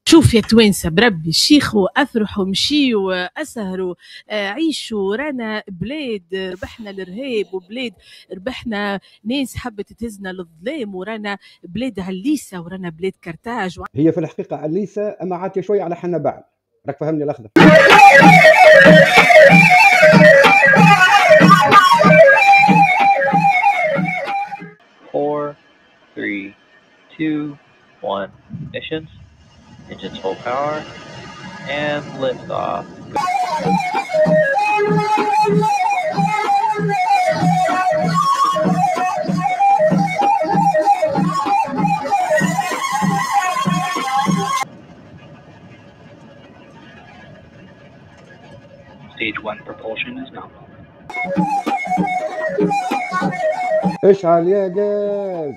شوف يا توانسة بربي شيخوا افرحوا مشيوا اسهروا عيشوا. رانا بلاد ربحنا الارهاب، وبلاد ربحنا ناس حبت تهزنا للظلام، ورانا بلاد عليسة، ورانا بلاد كرتاج. هي في الحقيقه عليسه اما عاتيه شويه على حنا بعد. راك فهمني الاخضر. Four, three, two, one. Ignition. Engines full power. And lift off. Stage 1 propulsion is nominal. اشعل يا جاز.